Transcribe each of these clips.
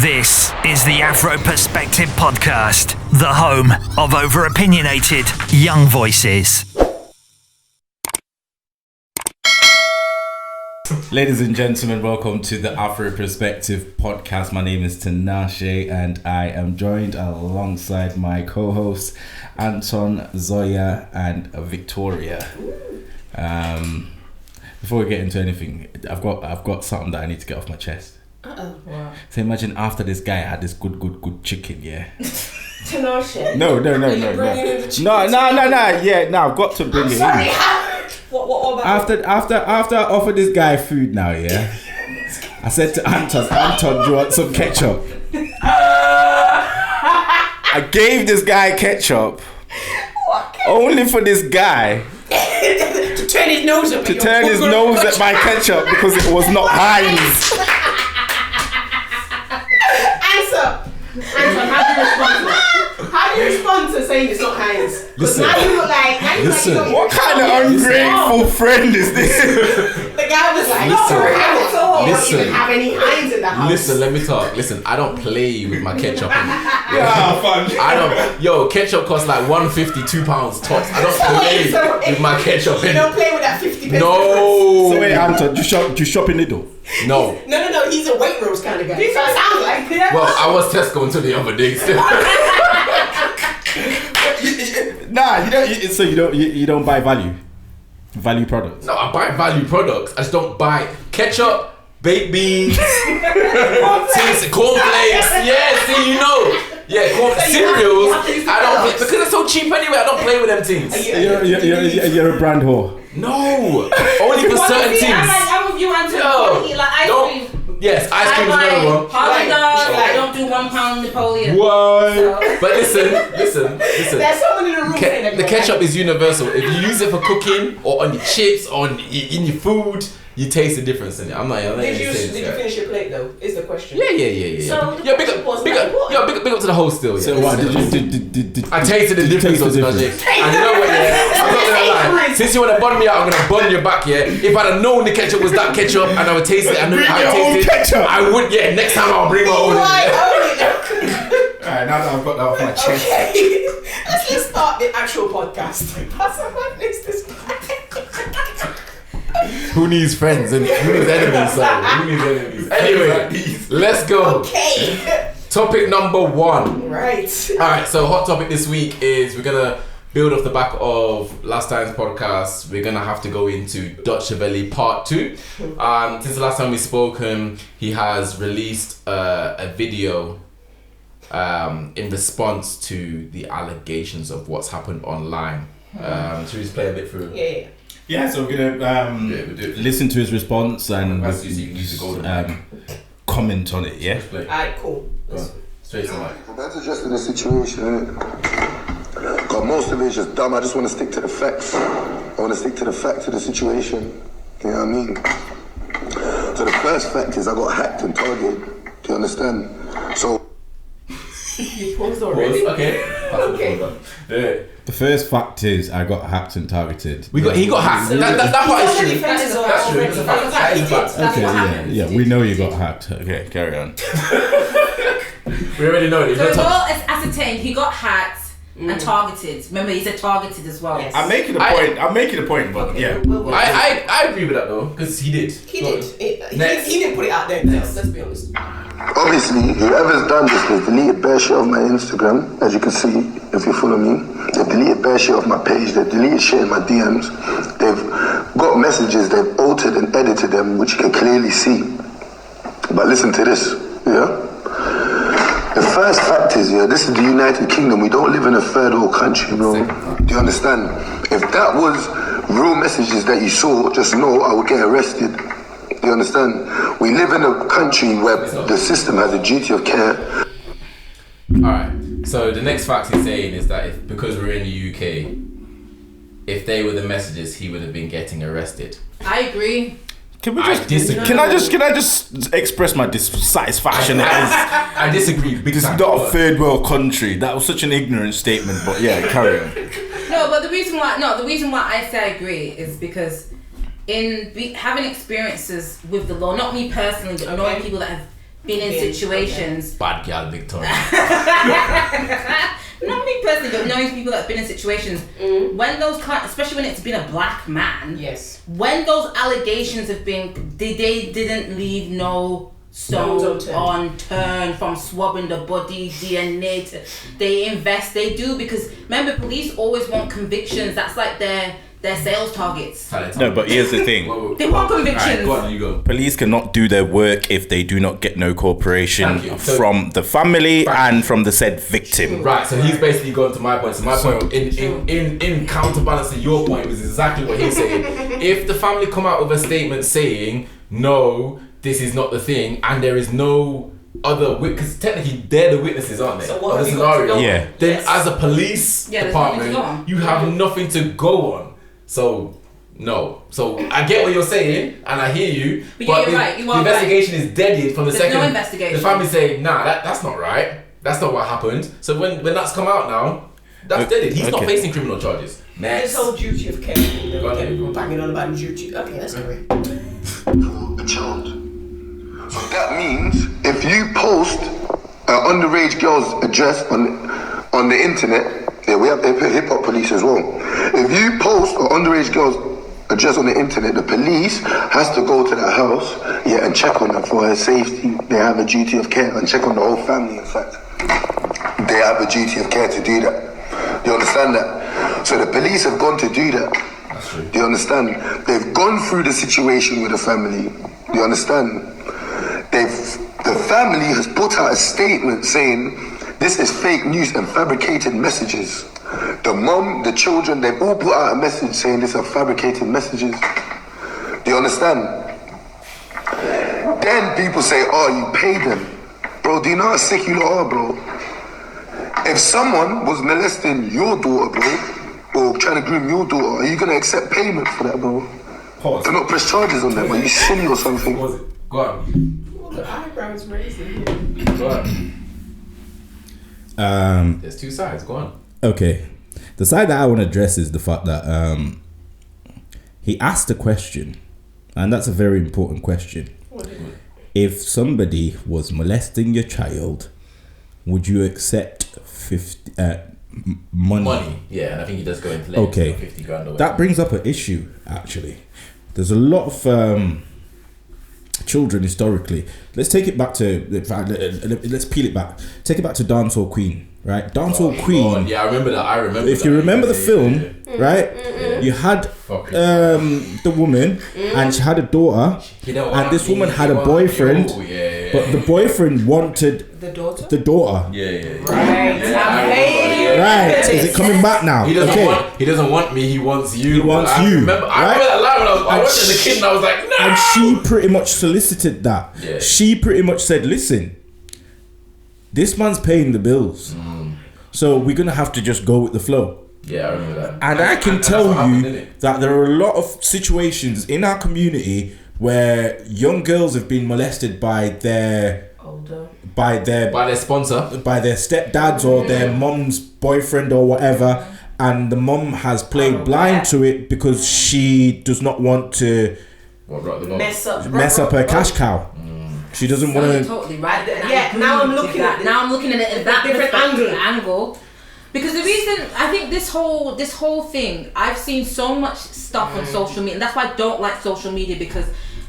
This is the Afro Perspective Podcast, the home of over-opinionated young voices. Ladies and gentlemen, welcome to the Afro Perspective Podcast. My name is Tinashe and I am joined alongside my co-hosts Anton, Zoya and Victoria. Before we get into anything, I've got something that I need to get off my chest. Wow. So imagine after this guy had this good chicken, yeah. Tinashe. No. Yeah, I've got to bring it Sorry. in. What about After I offered this guy food now, yeah, I said to Anton, do you want some ketchup? I gave this guy ketchup only for this guy to turn his nose up? At my ketchup because it was not Heinz. Answer, how do you respond to saying it's not Heinz? Listen, now you look like what kind of ungrateful friend is this? The guy was like, Listen. I don't even have any Heinz in the house. Listen, let me talk. Listen, I don't play with my ketchup. Fun. I don't. Yo, ketchup costs like £150, £2 tops. I don't play with my ketchup. You don't play with that 50 pence. No. So wait, Anton, do you shop in Lidl? No. No. He's a Waitrose kind of guy. So it sounds like. Well, I was Tesco until the other day. Still. Nah, you don't buy value products. No, I buy value products. I just don't buy ketchup, baked beans, cornflakes. Yeah, see, you know. Yeah, cereals. I don't because it's so cheap anyway. I don't play with them things. You're a brand whore. No, only for certain things. I'm with you, Anthony. Yo, Eat like ice cream. Yes, ice cream is another one. Haagen-Dazs, I don't do £1 Napoleon. What? So. But listen. There's someone in the room saying that The ketchup is universal. If you use it for cooking or on your chips or in your food, you taste the difference in it. I'm not. Did you finish your plate though? Is the question. Yeah. So Big up to the whole still. Yeah. So what did I tasted the difference of the magic. And you know what? Yeah, I'm not gonna lie. Since you wanna bun me out, I'm gonna bun your back. Yeah. If I'd have known the ketchup was that ketchup and I would taste it, I knew how to taste it. Ketchup. I would. Yeah. Next time I'll bring my own. Alright, now that I've got that off my chest. Okay. Let's start the actual podcast. Who needs friends and who needs enemies? Anyway, let's go. Okay. Topic number 1. Right. Alright, so hot topic this week is we're gonna build off the back of last time's podcast. We're gonna have to go into Dutchavelli part 2. Since the last time we spoken, he has released a video in response to the allegations of what's happened online. Should we just play a bit through? Yeah. Yeah, so we're gonna listen to his response and comment on it. Yeah. Alright, cool. Straight to the mic. That's just the situation, innit? God, most of it is just dumb. I just want to stick to the facts. I want to stick to the facts of the situation. You know what I mean? So the first fact is I got hacked and targeted. Do you understand? So. You paused already? Okay. The first fact is I got hacked and targeted. He got hacked. That part is true. That's true. That's a fact. That is a fact. Okay, yeah, we know you got hacked. Okay, carry on. We already know it. So it's all ascertained. He got hacked and targeted. Remember, he said targeted as well. Yes. I'm making a point, but yeah. I agree with that though, because he did. He didn't put it out there. Let's be honest. Obviously, whoever's done this, they've deleted bare shit off my Instagram, as you can see, if you follow me. They've deleted bare shit off my page, they've deleted shit in my DMs. They've got messages, they've altered and edited them, which you can clearly see. But listen to this, yeah? The first fact is, this is the United Kingdom. We don't live in a third world country, bro. Do you understand? If that was real messages that you saw, just know I would get arrested. Do you understand? We live in a country where the system has a duty of care. Alright, so the next fact he's saying is that because we're in the UK, if they were the messages, he would have been getting arrested. I agree. Can I just express my dissatisfaction? I disagree. This is not a third world country. That was such an ignorant statement, but yeah, carry on. No, but the reason why I say I agree is because having experiences with the law, not me personally, but knowing people that have been in situations. Bad girl, Victoria. Not me personally, but knowing people that have been in situations when those especially when it's been a black man. Yes. When those allegations have been, they didn't leave no stone unturned from swabbing the body, DNA. They do because remember, police always want convictions. That's like their sales targets. No, but here's the thing. They want convictions. Alright, go on, you go. Police cannot do their work if they do not get no cooperation from the family and from the said victim. Right, so he's basically gone to my point. So my point in counterbalancing your point was exactly what he's saying. If the family come out with a statement saying, no, this is not the thing, and there is no other because technically they're the witnesses, aren't they? So what of the have you got to scenario. go on? Yeah. Then as a police there's nothing to go on. department, you have nothing to go on. So no. So I get what you're saying and I hear you. But yeah, you're right. You the are investigation is deaded from the There's second. no investigation. The family say, nah, that's not right. That's not what happened. So when that's come out now, that's deaded. He's not Okay. facing criminal charges. Next. This whole duty of care. Go on. We're banging on about duty. Okay, let's go. A child. So that means if you post an underage girl's address on the internet, yeah, we have hip hop police as well. If you post an underage girl's address on the internet, the police has to go to that house, and check on her for her safety. They have a duty of care and check on the whole family. In fact, they have a duty of care to do that. Do you understand that? So the police have gone to do that. That's true. Do you understand? They've gone through the situation with the family. Do you understand? The family has put out a statement saying this is fake news and fabricated messages. The mum, the children, they've all put out a message saying this are fabricated messages. Do you understand? Then people say, oh, you paid them. Bro, do you know how sick you lot are, bro? If someone was molesting your daughter, bro, or trying to groom your daughter, are you going to accept payment for that, bro? Pause. Do not press charges on them. Are you silly or something? What was it? Go on. The eyebrows raising. Go on. There's two sides. Go on. Okay. The side that I want to address is the fact that he asked a question, and that's a very important question. If somebody was molesting your child, would you accept 50 money? Yeah, and I think he does go into Okay. 50 grand or That brings up an issue, actually. There's a lot of children historically. Let's take it back to, let's peel it back. Take it back to Dancehall Queen, right? Dancehall Queen. Yeah, I remember that. If you remember the film, right? You had the woman, and she had a daughter, and this woman had a boyfriend, but the boyfriend wanted The daughter? the daughter. Right. Is it coming back now? He doesn't want me. He wants you. He wants I you, remember right? that line when I watched it as a kid, and I was like, no. And she pretty much solicited that. Yeah. She pretty much said, listen, this man's paying the bills, so we're gonna have to just go with the flow. Yeah, I remember that. And I can that's tell what happened, you innit? that there are a lot of situations in our community where young girls have been molested by their Older. By their sponsor. by their stepdads or their mum's boyfriend or whatever, and the mum has played blind to it because she does not want to Mess up her cash cow. She doesn't want to. Totally right. Yeah, now I'm looking at it. Now I'm looking at it at that different angle. Because the reason I think this whole thing, I've seen so much stuff on social media, and that's why I don't like social media, because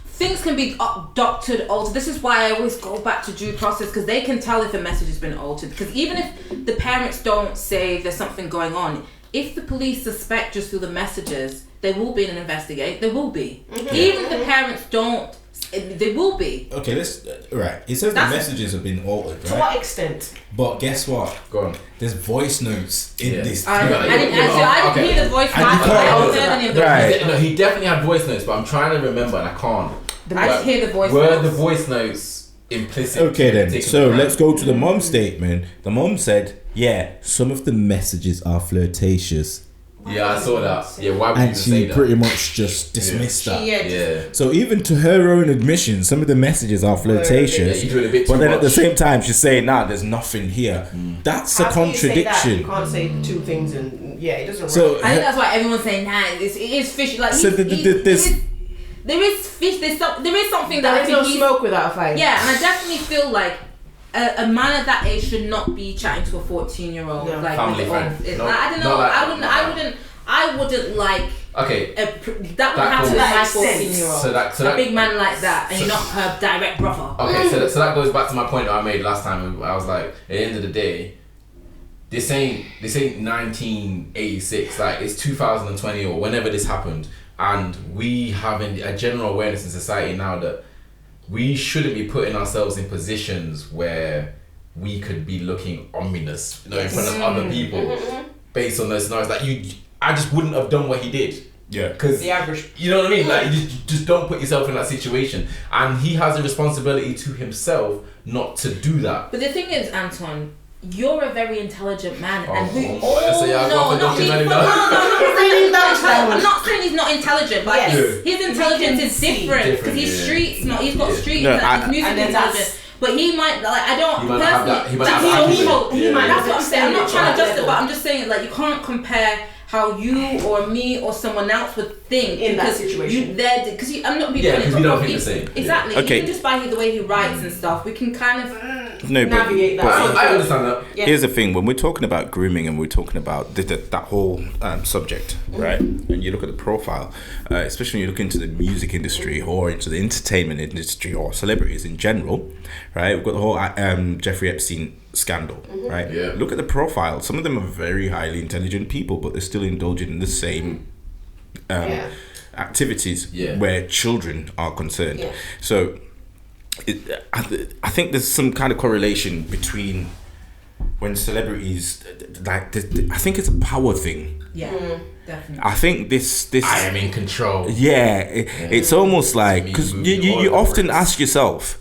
things can be doctored, altered. This is why I always go back to due process, because they can tell if a message has been altered. Because even if the parents don't say there's something going on, if the police suspect just through the messages, they will be in an investigate. There will be. Even if the parents don't, they will be. Okay, let's right. It says the messages have been altered, right? To what extent? But guess what? Go on. There's voice notes in this. I didn't Okay. hear the voice. And you can't- Right. No, he definitely had voice notes, but I'm trying to remember and I can't. I just hear the voice Were notes. the voice notes implicit? Okay then. Taken So for let's granted? go to the mum statement. The mum said, "Yeah, some of the messages are flirtatious," Yeah, I saw that. Yeah, why would you and even she say that? pretty much just dismissed that. Yeah. So even to her own admission, some of the messages are flirtatious. Yeah, you're doing a bit but too then at the much. same time, she's saying, "Nah, there's nothing here." That's a How can you say that? contradiction. You can't say two things and it doesn't So work. I think that's why everyone's saying, nah, it is fishy. Like, So there's there is fish. There is something that There I is think no smoke without a fire. Yeah, and I definitely feel like a man at that age should not be chatting to a 14-year-old. No. Like, Family with friend. the- No, I don't know. not like I wouldn't like. Okay. That would That happen goes- with my That makes 14-year-old. So that a big man like that, and you're not her direct brother. Okay, so that goes back to my point that I made last time. I was like, at the end of the day, this ain't 1986. Like, it's 2020 or whenever this happened, and we have a general awareness in society now that we shouldn't be putting ourselves in positions where we could be looking ominous, in front of other people, based on those scenarios. Like, I just wouldn't have done what he did. Yeah. Because The average. you know what I mean? Like, you just don't put yourself in that situation. And he has a responsibility to himself not to do that. But the thing is, Anton, you're a very intelligent man, and we oh, all so yeah, know. I'm Not me. Dutchavelli No, now. I'm not saying he's not intelligent, but Yeah. his intelligence is different because he's yeah. street smart. He's got street No, intelligence, music and then intelligence. But he might I don't He might not have that- he might personally. not have that he might That's have what I'm saying. I'm not trying to justify, level. but I'm just saying like you can't compare how you or me or someone else would think In that because situation. Because I'm not being Yeah, funny, because but we don't probably- think the same. Exactly. Okay. Even just by the way he writes and stuff, we can kind of No, but, Navigate that. but I understand that. Yeah. here's the thing: when we're talking about grooming and we're talking about that whole subject, right? And you look at the profile, especially when you look into the music industry or into the entertainment industry or celebrities in general, right? We've got the whole Jeffrey Epstein scandal, right? Yeah. Look at the profile. Some of them are very highly intelligent people, but they're still indulging in the same activities where children are concerned. Yeah. So I think there's some kind of correlation between when celebrities I think it's a power thing. definitely. I think this I am in control. it's almost like because Me moving you all often over. ask yourself,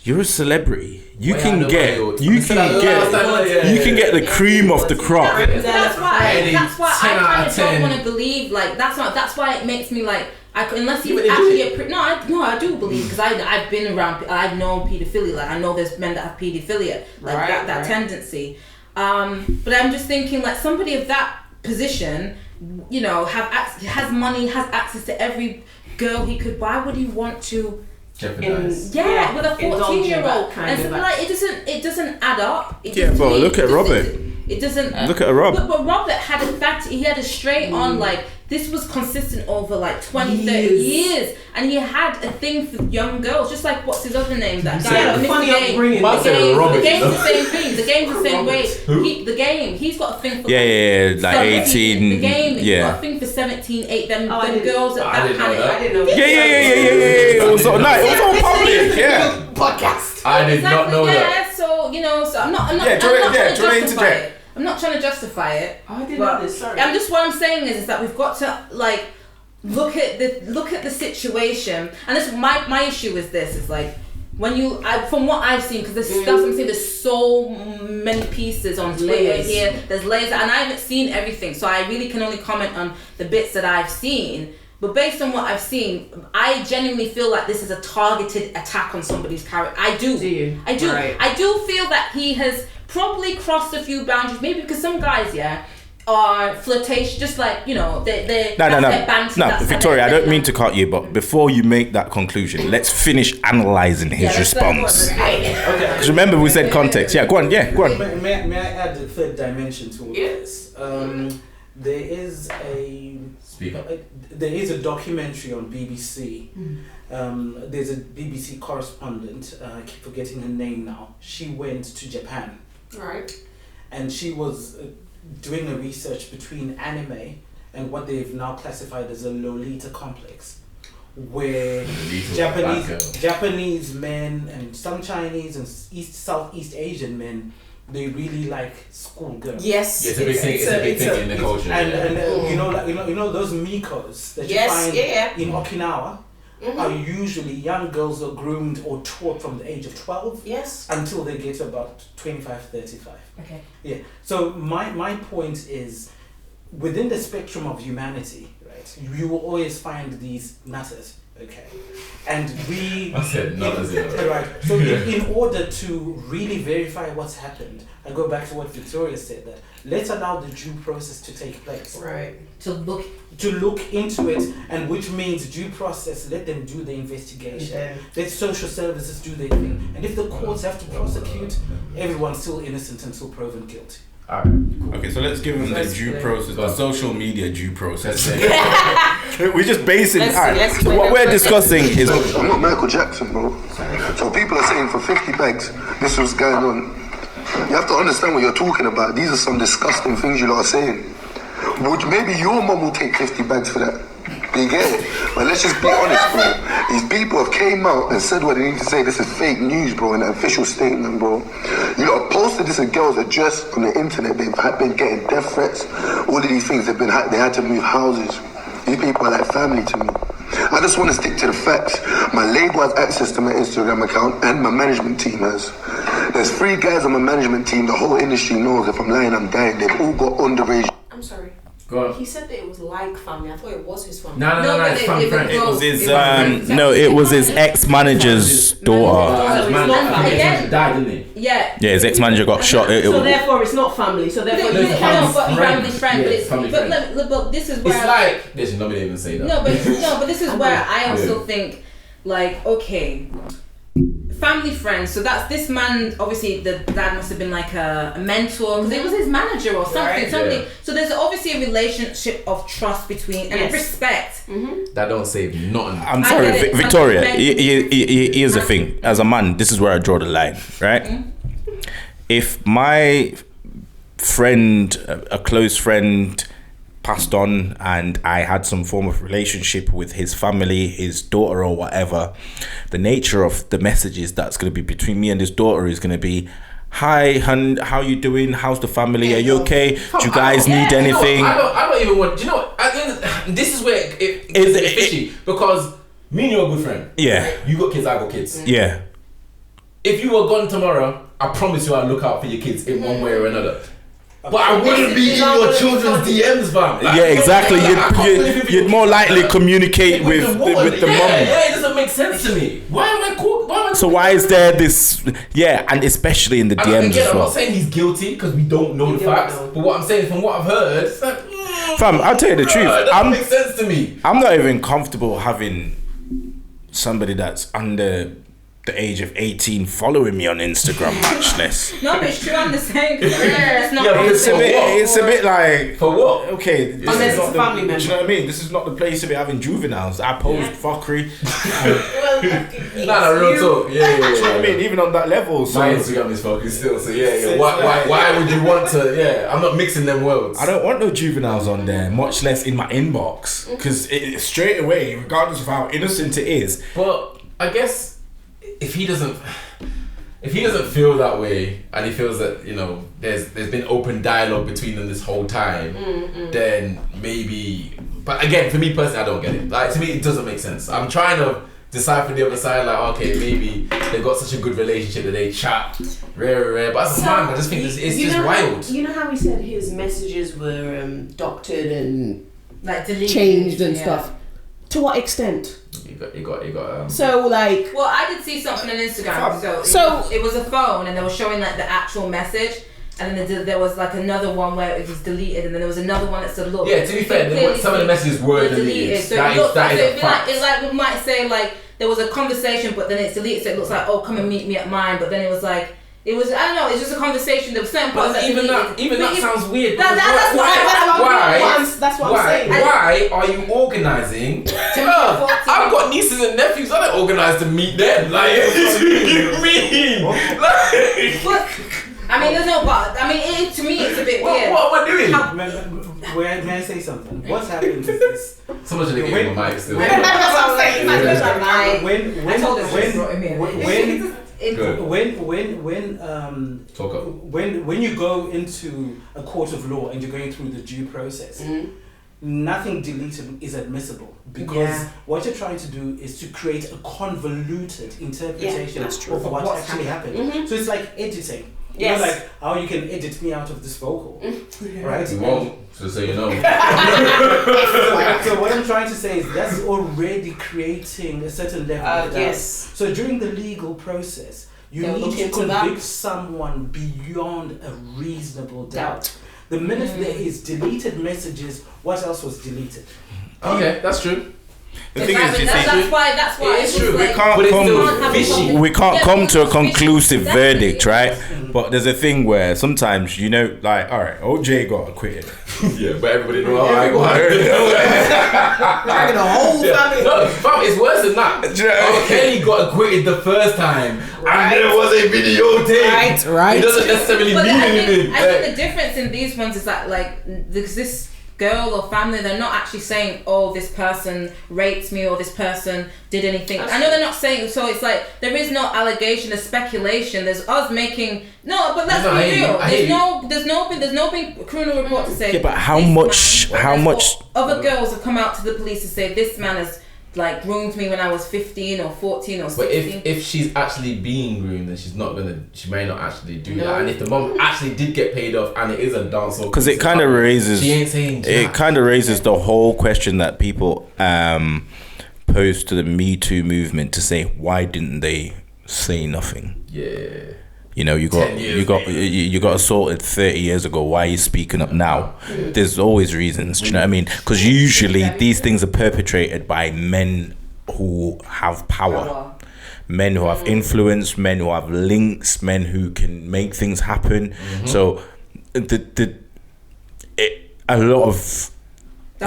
you're a celebrity. You Well, I can know get what you I said that last time, you can get the cream off the crop. That's why Any I 10 kind out of of don't 10. want to believe like that's why it makes me like unless he's but it actually is- I do believe because I've been around, I've known paedophilia, like I know there's men that have paedophilia, like that tendency, but I'm just thinking like somebody of that position, has money, has access to every girl he could. Why would he want to? Jeopardize. With a indulge in 14-year-old, that kind and of like it doesn't add up. Yeah, but look at Robert. It doesn't. Look at Rob. But Robert had a straight on, like, this was consistent over like 20, 30 years. And he had a thing for young girls, just like, what's his other name? That guy. Yeah, Mr. funny Game. upbringing. The I'd say Game. Robert, The Game's you know? the same thing. The Game's the same way. Who? The Game, he's got a thing for Like 18. The Game, he's yeah. got a thing for 17, 8, them I didn't- girls at I that didn't know kind of. that. I didn't know. Yeah. It was all night. It was all public. Yeah. Podcast. I did not know that. So I'm not Yeah, trying do you to want to justify interject? it. I'm not trying to justify it. Oh, I didn't but know this. Sorry. what I'm saying is that we've got to like look at the situation, and this my issue is this is like when from what I've seen, because there's stuff I'm saying, there's so many pieces on Twitter here, there's layers, and I haven't seen everything, so I really can only comment on the bits that I've seen. But based on what I've seen, I genuinely feel like this is a targeted attack on somebody's character. I do. Do you? I do. Right. I do feel that he has probably crossed a few boundaries. Maybe because some guys, are flirtatious, just like, they No, that's their banter, Victoria, I don't mean to cut you, but before you make that conclusion, let's finish analysing his response. Because remember, we said context. Yeah, go on. Go on. May I add the third dimension to all Yes. this? There is a documentary on BBC. There's a BBC correspondent. I keep forgetting her name now. She went to Japan, Right. and she was doing a research between anime and what they've now classified as a Lolita complex, where Japanese men and some Chinese and Southeast Asian men, they really like schoolgirls. Yes. It's a big thing. It's a big thing in the culture. And you know those mikos that you find in Okinawa are usually young girls are groomed or taught from the age of 12 Yes. until they get about 25, 35. Okay. Yeah. So my point is, within the spectrum of humanity, right, you will always find these nutters, Okay. And we... I said not as zero. Right. So in order to really verify what's happened, I go back to what Victoria said, that let's allow the due process to take place. Right. To look into it, and which means due process, let them do the investigation. Yeah. Let social services do their thing. And if the courts have to prosecute, everyone's still innocent until proven guilty. Alright, cool. Okay, so let's give them the due process, the social media due process. We just base it. Alright, so what we're discussing is... I'm not Michael Jackson, bro. So people are saying for 50 bags, this was going on. You have to understand what you're talking about. These are some disgusting things you lot are saying. Maybe your mum will take 50 bags for that. You get it? But let's just be honest, bro. These people have came out and said what they need to say. This is fake news, bro, in an official statement, bro. You lot have posted this at girls' address on the internet. They've been getting death threats. All of these things, they had to move houses. These people are like family to me. I just want to stick to the facts. My label has access to my Instagram account and my management team has. There's 3 guys on my management team. The whole industry knows if I'm lying, I'm dying. They've all got underage. I'm sorry. Go on. He said that it was like family. I thought it was his family. No, it's family friend. It was his it was his ex-manager's daughter. Died, didn't he? Yeah. Yeah, his ex-manager got shot. So therefore it's not family. So therefore No, but family friend. Yeah, But it's family but, friend. but this is where It's like they should not even say that. no, but this is where I also think, like, okay, family friends. So that's this man. Obviously, the dad must have been like a mentor because it was his manager or something. Right. Something. Yeah. So there's obviously a relationship of trust between and respect. That don't save nothing. I'm I sorry, get it. Victoria. Here's the thing. As a man, this is where I draw the line, right? If my friend, a close friend, passed on and I had some form of relationship with his family, his daughter or whatever, the nature of the messages that's going to be between me and his daughter is going to be, hi, hun, how you doing? How's the family? Are you okay? Do you guys need anything? I don't even want. Do you know what? This is where it gets fishy because me and you are a good friend. Yeah. Right? You got kids, I got kids. Yeah. If you were gone tomorrow, I promise you I'll look out for your kids in one way or another. But I wouldn't be in your children's DMs, fam. Like, Yeah, exactly. You'd more likely communicate with the mum. Yeah, it doesn't make sense to me. Why am I cool? So why is there this? Yeah, and especially in the DMs as I'm well. not saying he's guilty because we don't know the facts. But what I'm saying from what I've heard, it's like, Fam, I'll tell you the truth. It doesn't make sense to me. I'm not even comfortable having somebody that's under the age of 18 following me on Instagram, much less. No, but it's true. I'm the same. It's not. It's a bit like, for what? Okay, Unless is not it's family the, member. do you know what I mean? This is not the place to be having juveniles. I post fuckery. Nah, real talk. Yeah. Do you know what I mean? Even on that level. So My Instagram is fucking still. So yeah. Why would you want to? Yeah, I'm not mixing them worlds. I don't want no juveniles on there, much less in my inbox, because straight away, regardless of how innocent it is. But I guess if he doesn't feel that way, and he feels that there's been open dialogue between them this whole time, then maybe. But again, for me personally, I don't get it. Like, to me, it doesn't make sense. I'm trying to decipher the other side. Like, okay, maybe they've got such a good relationship that they chat, rare. But as a man, I just think it's just wild. You know how he said his messages were doctored and like deleted, changed and stuff. To what extent? You got. So like. Well, I did see something on Instagram. So it was a phone, and they were showing like the actual message, and then there was like another one where it was deleted, and then there was another one that said, "Look." Yeah, to be fair, some of the messages were deleted. So that is a fact. It's like we might say like there was a conversation, but then it's deleted, so it looks like, oh, come and meet me at mine, but then it was like. It was, I don't know, it's just a conversation. There were certain parts that even that sounds weird. That's what I'm saying. Why are you organising? I've got nieces and nephews. I don't organise to meet them. Like, what do you mean? I mean, there's no but. I mean, to me, it's a bit weird. What am I doing? May I say something? What's happened is this. Someone should have given me a mic still. That's what I'm saying. I told him when you go into a court of law and you're going through the due process, nothing deleted is admissible because what you're trying to do is to create a convoluted interpretation of what actually happened. So it's like editing. You know, like how you can edit me out of this vocal, right? You won't, so you know. So what I'm trying to say is that's already creating a certain level of doubt. Yes. So during the legal process, you They'll need look to into convict that. someone beyond a reasonable doubt. The minute there is deleted messages, what else was deleted? Okay, that's true. The thing is, you see, that's why it's true. like, But it's still fishy. we can't Yeah, come but to a it's fishy. conclusive Exactly. verdict, right? But there's a thing where sometimes, you know, like, all right, OJ got acquitted. Yeah, but everybody know how I go. Dragging the whole family. No, fam, it's worse than that. Kelly got acquitted the first time, and there was a videotape. Right. It doesn't necessarily But mean I anything. think the difference in these ones is that like this girl or family, they're not actually saying, oh, this person raped me or this person did anything. I know they're not saying, so it's like there is no allegation, there's speculation, there's us making but let's No, I be hear you, real. I hear There's no big criminal report to say. Yeah, but how this much- man- how whereas much- other girls have come out to the police to say this man has like groomed me when I was 15 or 14 or 16. But if she's actually being groomed, then she may not actually do that. And if the mom actually did get paid off, and it is a dance, Because it kind of raises, she ain't saying it jack. kind of raises the whole question that people pose to the Me Too movement to say, why didn't they say nothing? Yeah. You know, you got assaulted 30 years ago. Why are you speaking up now? There's always reasons. Do you know what I mean? Because usually these things are perpetrated by men who have power, men who have influence, men who have links, men who can make things happen. So, a lot of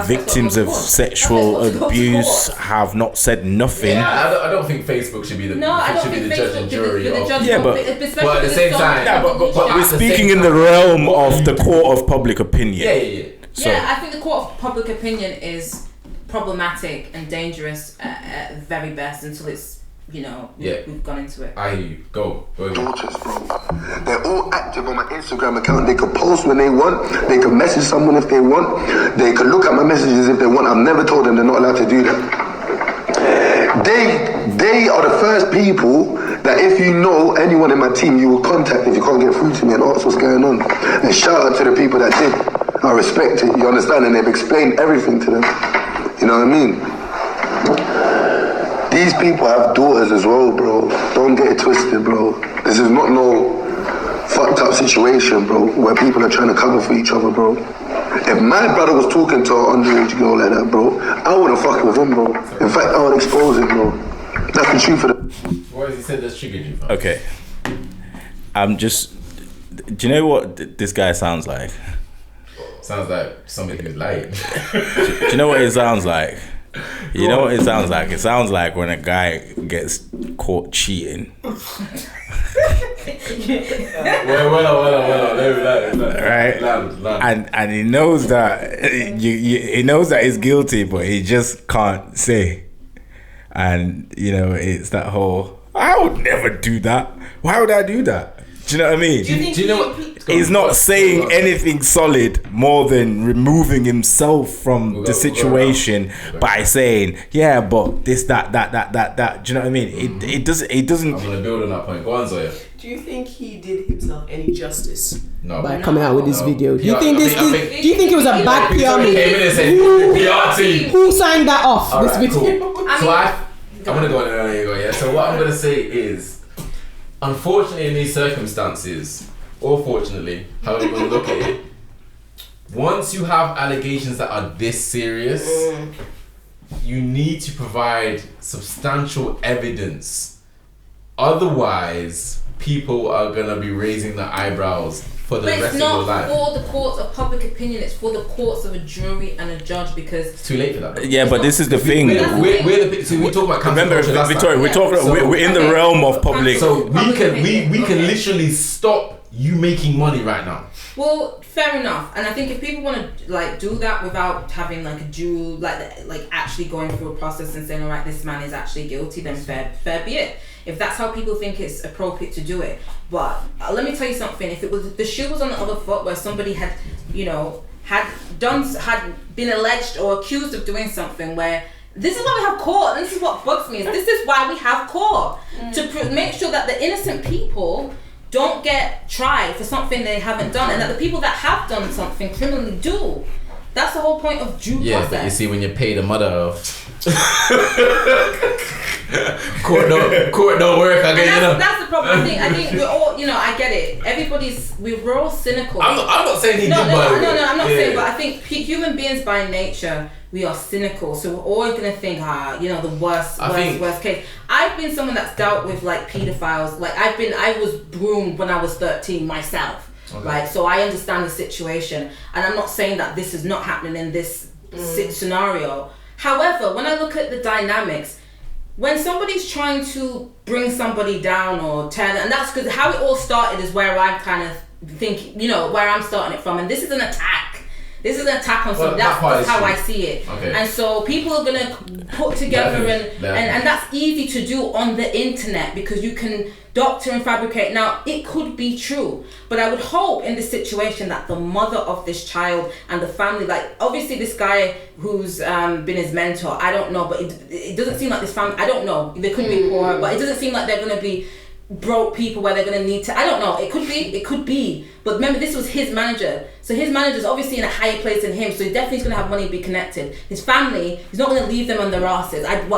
victims of sexual abuse have not said nothing. Yeah, I don't think Facebook should be the judge and jury of. Yeah, but at the same time, but we're at the speaking same in the time- realm of the court of public opinion. Yeah. So, I think the court of public opinion is problematic and dangerous at the very best until it's, we've gone into it. I hear you. Go. Daughters, bro. They're all active on my Instagram account. They can post when they want. They can message someone if they want. They can look at my messages if they want. I've never told them they're not allowed to do that. They are the first people that if you know anyone in my team, you will contact if you can't get through to me and ask what's going on. And shout out to the people that did. I respect it, you understand? And they've explained everything to them. You know what I mean? These people have daughters as well, bro. Don't get it twisted, bro. This is not no fucked up situation, bro, where people are trying to cover for each other, bro. If my brother was talking to an underage girl like that, bro, I wouldn't fuck with him, bro. In fact, I would expose him, bro. That's the truth of it. What has he said that's triggered you? okay. I'm just... Do you know what this guy sounds like? Sounds like somebody who's lying. Do you know what it sounds like? You know what it sounds like? It sounds like when a guy gets caught cheating. Well, Right? And he knows that he knows that he's guilty, but he just can't say. And it's that whole, I would never do that. Why would I do that? Do you know what I mean? Do you know what? He's not saying anything solid more than removing himself from the situation by saying, yeah, but this, that. Do you know what I mean? It doesn't. I'm gonna build on that point. Go on, Zoya. Do you think he did himself any justice No. coming out with this video? Do you Yeah, think I this? think- Do you think it was a bad PR Somebody came in move? and said, PR team. Who signed that off? All This right, video. cool. I'm gonna go on and there you go. Yeah. So what I'm gonna say is, unfortunately, in these circumstances, or fortunately, however you want to look at it, once you have allegations that are this serious, you need to provide substantial evidence. Otherwise, people are gonna be raising their eyebrows for the But rest it's of your not life. for the courts of public opinion, it's for the courts of a jury and a judge because It's too late for that. Yeah, but this is the thing. We talk about cancel Remember, culture last Victoria, time. we're talking. We're in the realm of public. So we can Okay. literally stop you making money right now. well, fair enough. And I think if people want to do that without having a due like actually going through a process and saying, all right, this man is actually guilty, then fair be it. If that's how people think it's appropriate to do it. But let me tell you something. If it was the shoe was on the other foot, where somebody had been alleged or accused of doing something where. This is why we have court, and this is what bugs me. This is why we have court to make sure that the innocent people don't get tried for something they haven't done, and that the people that have done something criminally do. That's the whole point of due process. Yeah, but you see, when you pay the mother off, court don't work again. That's the problem. I think we're all, I get it. We're all cynical. I'm not saying he did. No, I'm not saying, but I think human beings by nature, we are cynical, so we're always gonna think, the worst case. I've been someone that's dealt with like pedophiles. Like I was groomed when I was 13 myself. Okay. Right, so I understand the situation, and I'm not saying that this is not happening in this scenario. However, when I look at the dynamics, when somebody's trying to bring somebody down or tear, and that's because how it all started is where I'm kind of thinking, where I'm starting it from, and this is an attack. This is an attack on something. That's how I see it. Okay. And so people are gonna put together and that's easy to do on the internet because you can doctor and fabricate. Now it could be true, but I would hope in this situation that the mother of this child and the family, like obviously this guy who's been his mentor, I don't know, but it doesn't seem like this family. I don't know. They could be poor, but it doesn't seem like they're gonna be broke people where they're going to need to, I don't know, it could be, but remember this was his manager, so his manager's obviously in a higher place than him, so he definitely is going to have money and be connected. His family, he's not going to leave them on their asses. I don't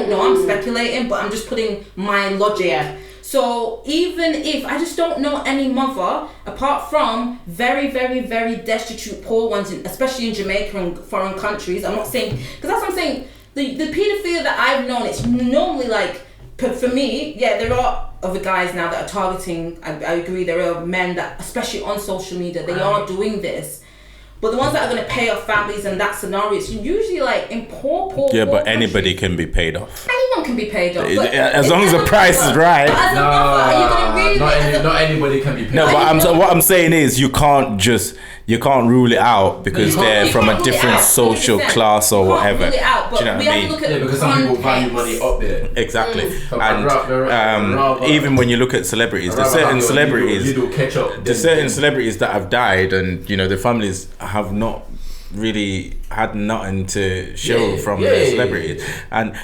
know, I'm speculating, but I'm just putting my logic. Yeah. So even if, I just don't know any mother, apart from very, very, very destitute poor ones, especially in Jamaica and foreign countries. I'm not saying, because that's what I'm saying, the paedophilia that I've known, it's normally like, for me, yeah, there are other guys now that are targeting, I agree, there are men that, especially on social media, they are doing this. But the ones that are going to pay off families in that scenario, it's usually like in poor but anybody can be paid off. Anyone can be paid off. As long as the price is right. Not anybody can be paid off. No, but what I'm saying is you can't rule it out because they're from a different social class or whatever. Rule it out, but do you know what I mean? Because some people value money up there. Exactly. And even when you look at celebrities, there's certain celebrities that have died, and their families have not really had nothing to show from their celebrities. And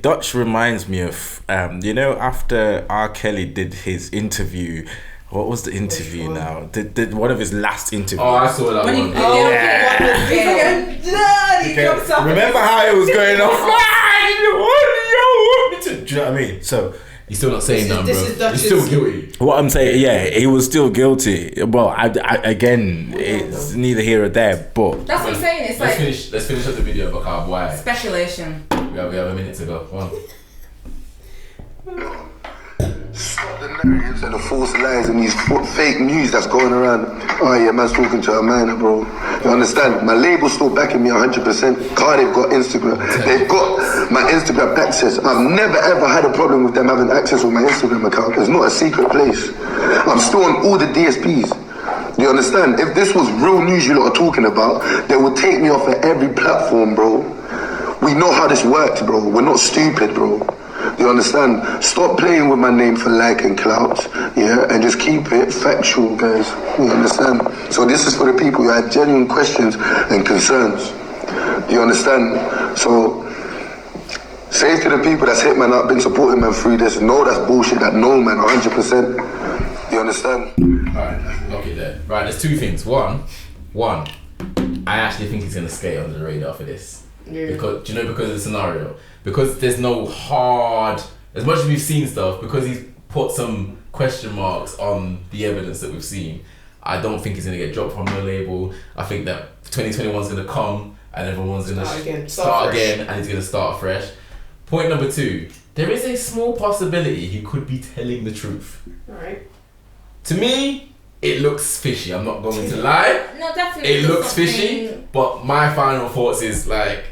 Dutch reminds me of after R. Kelly did his interview. What was the interview now? Did one of his last interviews. Oh, I saw that one. Remember how it was going off? Do you know what I mean? So he's still not saying that, bro. He's still guilty. What I'm saying, he was still guilty. Well, again, it's neither here or there. But that's what I'm saying. It's let's finish up the video about our boy. Speculation. We have a minute to go. Come on. Stop the narratives and the false lies and these fake news that's going around. Oh yeah, man's talking to a minor, bro. You understand? My label's still backing me 100%. Cardiff got Instagram. They've got my Instagram access. I've never ever had a problem with them having access with my Instagram account. It's not a secret place. I'm still on all the DSPs. Do you understand? If this was real news you lot are talking about, they would take me off of every platform, bro. We know how this works, bro. We're not stupid, bro. You understand? Stop playing with my name for like and clout, and just keep it factual, guys. You understand? So this is for the people who had genuine questions and concerns. You understand? So say to the people that's hit man up, been supporting man through this, no, that's bullshit, that no man, 100%. You understand? Alright, lock it there. Right, there's two things. One, I actually think he's gonna skate under the radar for this. Yeah. Because of the scenario. Because there's no hard, as much as we've seen stuff, because he's put some question marks on the evidence that we've seen, I don't think he's going to get dropped from the label. I think that 2021's going to come and everyone's going to start again and he's going to start fresh. Point number 2, there is a small possibility he could be telling the truth. Alright. To me, it looks fishy. I'm not going to lie. No, definitely. It looks fishy, but my final thoughts is like...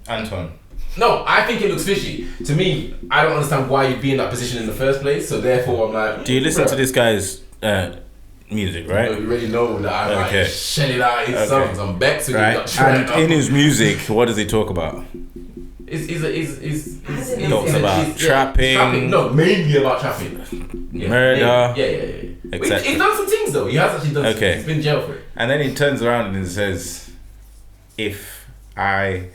Anton. No, I think it looks fishy. To me, I don't understand why you'd be in that position in the first place. So therefore, I'm like... Do you listen to this guy's music, right? You already know that I'm like shelling out his songs. I'm Bex with right. And in his music, what does he talk about? He talks about trapping. No, mainly about trapping. Murder. Yeah. He's done some things though. He has actually done some things. He's been in jail for it. And then he turns around and says, if I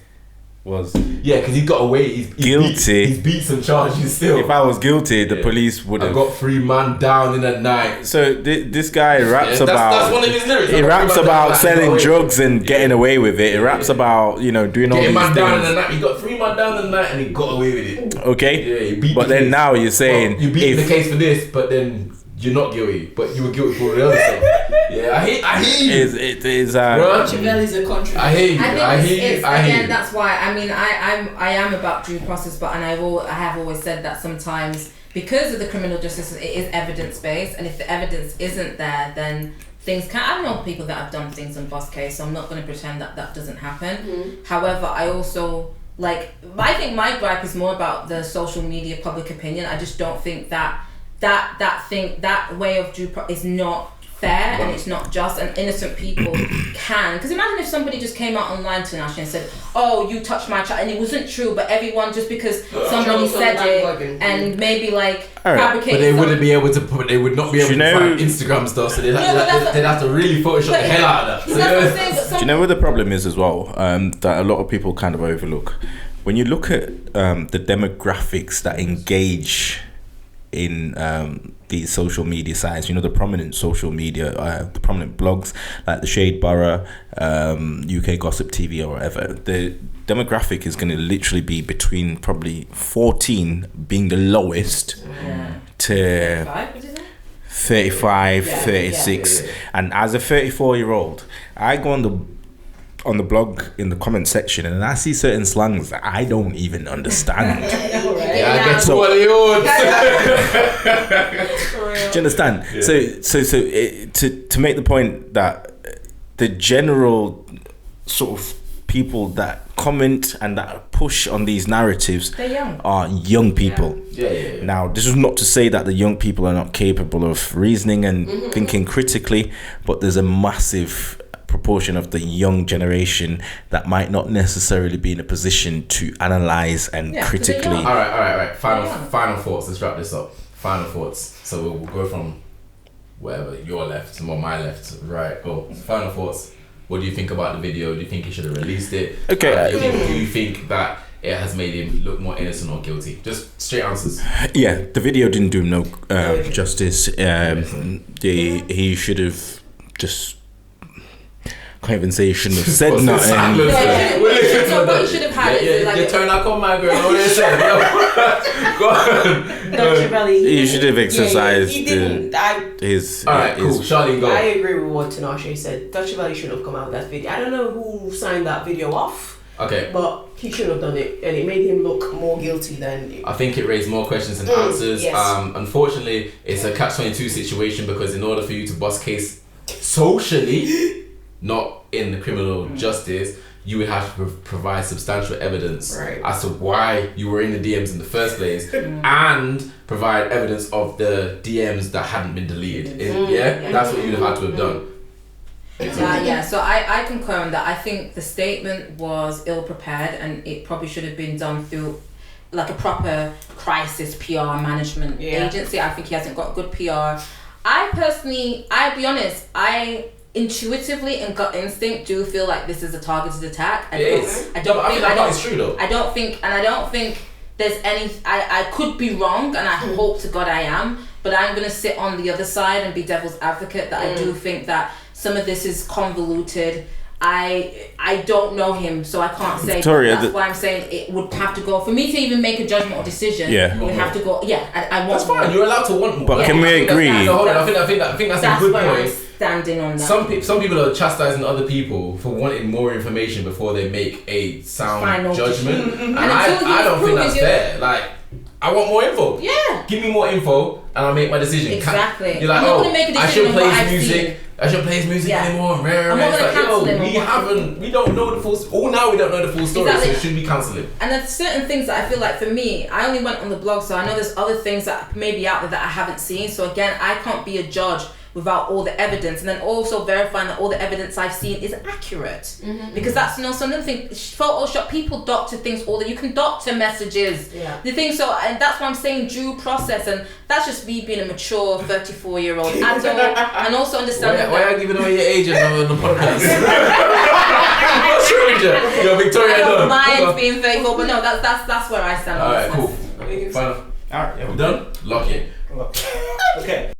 was Yeah, because he got away. He's guilty. He's beat some charges still. If I was guilty, the police would I have got 3 man down in the night. So this guy raps that's about. one of his lyrics. He raps about selling drugs and getting away with it. He raps about doing all Getting these man down in things. the night. He got 3 man down in the night and he got away with it. Okay, Yeah, he beat. but the then case. now you're saying you beat the if case for this, but then you're not guilty. But you were guilty for the other stuff. Yeah, I hear you. it is Dutchavelli's a country. I hear you. I think it's I hear again. you. That's why I am about due process, but I have always said that sometimes because of the criminal justice, it is evidence based, and if the evidence isn't there, then things can. I know people that have done things in bus case, so I'm not going to pretend that doesn't happen. However, I also I think my gripe is more about the social media public opinion. I just don't think that way of due process is not fair and it's not just, and innocent people can, because imagine if somebody just came out online to Nash and said, oh, you touched my child, and it wasn't true, but everyone, just because somebody said it and maybe fabricated, but they wouldn't be able to they would not be able to find Instagram stuff, so they'd have to really Photoshop the hell out of that. Do you know what the problem is as well? That a lot of people kind of overlook. When you look at the demographics that engage in these social media sites, the prominent social media, the prominent blogs like the Shade Borough, UK Gossip TV or whatever, the demographic is going to literally be between probably 14 being the lowest to 35, 36. And as a 34-year-old, I go on the blog in the comment section and I see certain slangs that I don't even understand. I get to all yours. Do you understand? Yeah. So to make the point that the general sort of people that comment and that push on these narratives are young people. Yeah. Now, this is not to say that the young people are not capable of reasoning and thinking critically, but there's a massive proportion of the young generation that might not necessarily be in a position to analyze and critically. All right. Final thoughts. Let's wrap this up. Final thoughts. So we'll go from wherever your left to my left. Right. Go. Final thoughts. What do you think about the video? Do you think he should have released it? Okay. Do you think that it has made him look more innocent or guilty? Just straight answers. Yeah, the video didn't do no justice. He should have just. Can't even say he shouldn't have said nothing. What you should have had is you turn out on my girl. What they said? Go on. Dutchavelli. He should have exercised he didn't. his. Alright, cool. Charlie, go. I agree with what Tinashe said. Dutchavelli should have come out with that video. I don't know who signed that video off. Okay. But he should have done it, and it made him look more guilty than. I think it raised more questions than answers. Yes. Unfortunately, it's a catch-22 situation because in order for you to bust case socially, not in the criminal justice, you would have to provide substantial evidence as to why you were in the DMs in the first place and provide evidence of the DMs that hadn't been deleted. That's what you'd have had to have done. So I concur on that. I think the statement was ill prepared and it probably should have been done through like a proper crisis PR management agency. I think he hasn't got good PR. I'll be honest, I intuitively and gut instinct do feel like this is a targeted attack. I think it's true though. I don't think there's any. I could be wrong, and I hope to God I am. But I'm gonna sit on the other side and be devil's advocate. That I do think that some of this is convoluted. I don't know him, so I can't say. Victoria, that's why I'm saying it would have to go for me to even make a judgment or decision. Yeah, it would have to go. Yeah, I want. That's fine. You're allowed to want more. But can we agree? I think that's a good point. Standing on that. Some people are chastising other people for wanting more information before they make a sound final judgment, and I don't think that's fair. Like, I want more info. Yeah. Give me more info, and I'll make my decision. Exactly. You're like, I shouldn't play his music. I shouldn't play his music anymore. We don't know the full. Now we don't know the full story, so it should be cancelling. And there's certain things that I feel like for me, I only went on the blog, so I know there's other things that may be out there that I haven't seen. So again, I can't be a judge without all the evidence, and then also verifying that all the evidence I've seen is accurate. Because that's another thing. Photoshop, people doctor things all that. You can doctor messages. The thing, so, and that's why I'm saying due process, and that's just me being a mature 34-year-old adult, and also understanding why are you giving away your age on the podcast? What's wrong with Victoria. You're Victoria. I don't mind Dunn. being faithful, but no, that's where I stand. Alright, cool. Okay. Final. Alright, yeah, We done? Lock it. Okay.